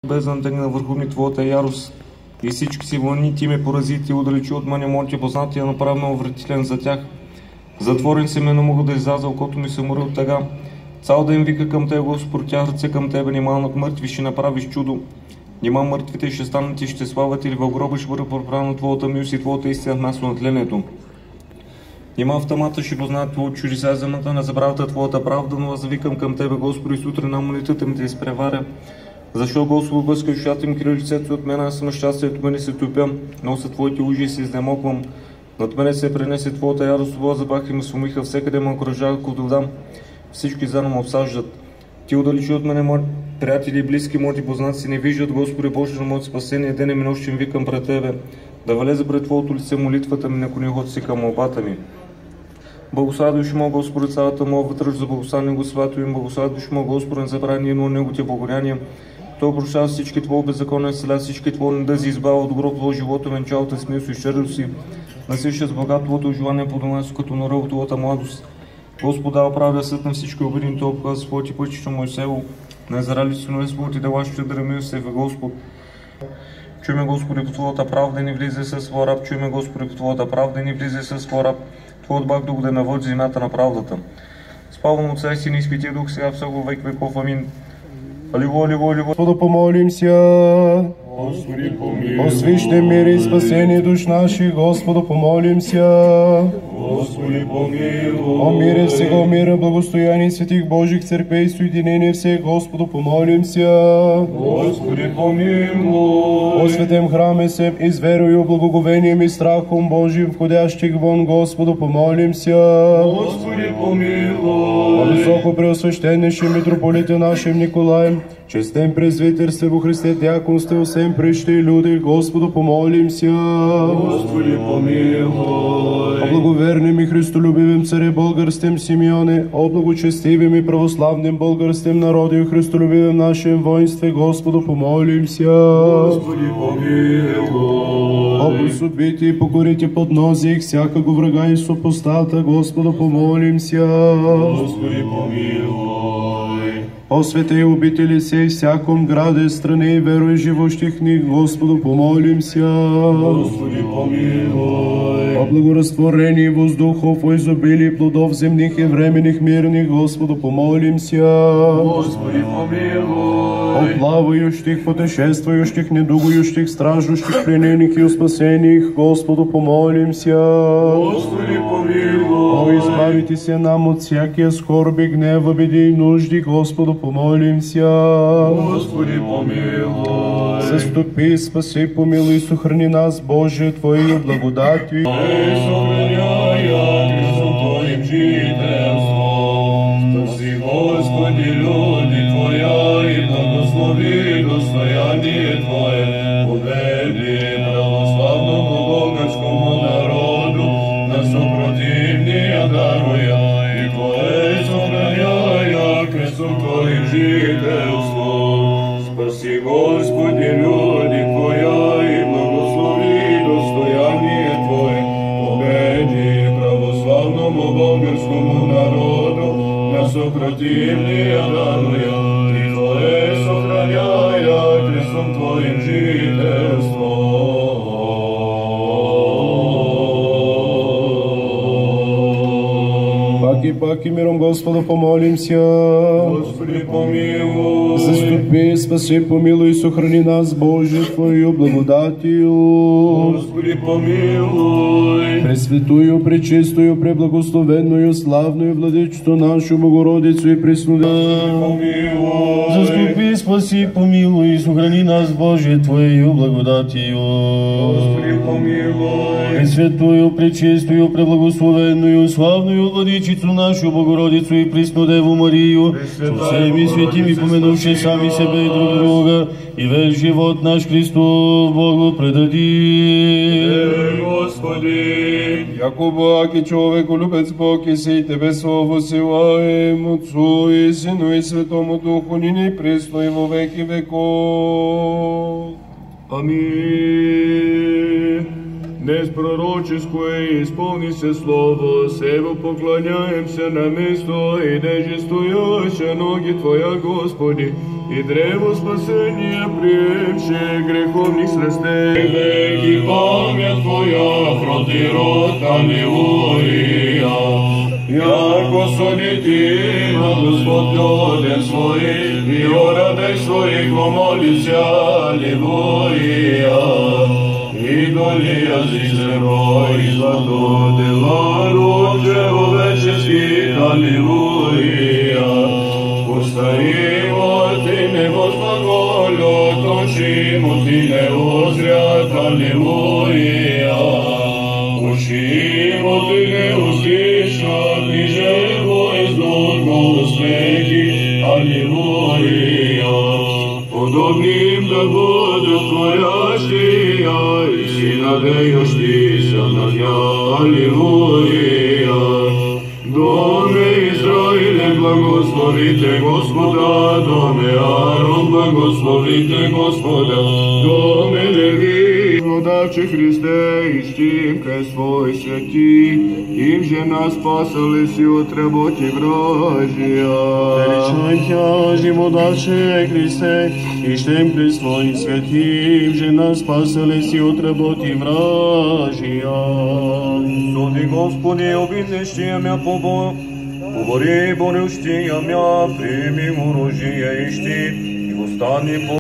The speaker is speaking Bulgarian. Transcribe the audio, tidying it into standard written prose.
Бездна дъгна върху ми твоята ярост и всички си вълни ти ме порази, ти удалечи от мене моите познатия, направи увратителен за тях. Затворен си ме, не мога да изляза, окото ми се мори от тъга. Цял ден вика към Тебе, Господ, тях ръце към Тебе, нима над мъртви ще направиш чудо. Нима мъртвите ще станат и ще славят, или в гроба ще бъде проправена Твоята милост и Твоята истина в място на тлението. Нима в тъмата ще познаят Твоя чудеса, земята на забравата Твоята правда, но аз викам към Тебе, Господи, и сутрин на молитвата ми Те изпреваря. Защо, Господи, блъскаш ушата ми, крие лицето от мен, аз съм щастието, мене се топя, нося Твоите лъжи и се изнемогвам. Над мене се пренесе Твоята ярост, Твоя запах и ме сломиха, всекъде ме окръжава като вода, всички заедно ме обсаждат. Ти удалечи от мене, мои приятели и близки, моите познати не виждат, Господи Боже, на моето спасение, ден и нощем викам пред Тебе, да валезе пред Твоето лице молитвата ми, наклони ухото си към молбата ми. Благослави души моя, Господи, цялата моя вътръж за благославяне го свято им, благослави души моя, Господи, не забрави едно от Него Ти благодеяния. Той прощава всички Твои беззакония, селя всички Твои недъзи, избава от добро Твоя живота, венчалата смисъл и щедрост си, насища с блага Твоето желание по дома си, като нора от Твоята младост. Господа, оправя съд на всички обидени, Той показва своите пъти, що Моисеево, не зарали синове своите дела, ще дремил се в Господ. Чуй ме, Господи, по Твоята правда, не влизай със своя раб, чуй ме, Господи, по Твоята правда, не влизай със своя раб. Твоят бак дух да наводи земята на правдата. Спавам Отца и Сина и Светия Дух, сега всяко век веков. Амин. Алилуя, алилуя, алилуя. Господу помолимся. Господи, помилуй. О свищне мире и спасение душ наших, Господу помолимся. Господи, помилуй. О мире всего мира, благостояние святых Божьих церквей, соединение всех, Господу помолимся. Господи, помилуй. О святем храме се, и с верою, благоговением и страхом Божьим, входящих вон, Господу помолимся. Господи, помилуй. О високо преосвященнейшем митрополите нашим Николаем, честен презвитерстве во Христе, дяконстве, всем прищи люди, Господу помолимся. Господи, помилуй. О благоверним и христолюбивим царе българстем Симеоне, о благочестивим и православним българстем народе и христолюбивим нашем воинстве, Господу помолимся. Господи, помилуй. О пособите и покорите поднозих всякого врага и супостата, Господу помолимся. Господи, помилуй. О святей обители сей всяком граде, стране и веруй живущих них, Господу помолимся. Господи, помилуй. О благорастворении воздухов, о изобилии плодов земных и временных мирных, Господу помолимся. Господи, помилуй. О плавающих, путешествующих, недугующих, страждущих, плененых и о спасениях, Господу помолимся. Господи, помилуй. О избавите се нам от всякия скорби, гнева, беди и нужди, Господу помолимся. Господи, помилуй. Заступи, спаси, помилуй, сохрани нас, Боже, Твоею благодатью. И сохраняя Христом Твоим жительством, спаси, Господи, люди Твоя, и благослови достояние Твое, поведи православному българскому народу, на супротивния даруя, и Твое сохраняя Христом Твоим жительством. Спаси, Господи, люди Твоя, и благослови достояние Твое, победи православному българскому народу, на супротивния даруя, и Твое сохраняя Христом Твоим жительством. Пак и миром Господу помолимся. Господи, помилуй. Заступи, спаси, помилуй и сохрани нас, Боже, Твою благодатью. Господи, помилуй. Пресвятую, пречистую, преблагословенную, славную Владичицу нашу Богородицу и Преснодействую. Помилуй. Заступи, спаси, помилуй и сохрани нас, Боже, Твоею благодатью. Господи, помилуй. Пресвятую, пречистую, преблагословенную, славную Владичицу нашу Богородицу и Преснодеву Марию, со всеми святими помянувши сами себе и друг друга, и весь живот наш Христу Богу предади. Господи. Яко Бог и човеку любец Бог и сей Тебе Слово силаем, Отцу и Сину и Святому Духу, нині и пресно и во веки веков. Аминь. Днес пророческое исполни се слово, сево поклоняемся на место, и деже стояща ноги Твоя, Господи, и древо спасения приемше греховних срастей. Веки память Твоя, роди род, аллилуйя. Яко судити на Господ людям своих, и о радах своих помолися, аллилуйя. Идоли язык мой, злато дела рук человеческих, аллилуйя. Устоим от Ты Господь волю, точим от Ты озрят, аллилуйя. Учим от Ты не услышат, ниже воздух голос веки, аллилуйя. Подобним да будут творящия, и си надеющийся на Тя, аллилуйя. Доме Израиле, благословите Господа, доме Аарон, благословите Господа, доме Леви, водаче Христе, ищим край свой святи, им же нас спасали си от работи вражия. Величай Тя, живодаче Христе, ищем крест Твой святи, им же нас спасали си от работи вражия. Суди, Господи, обиднещия мя побори, борющия мя, прими оружие ищи, и остани по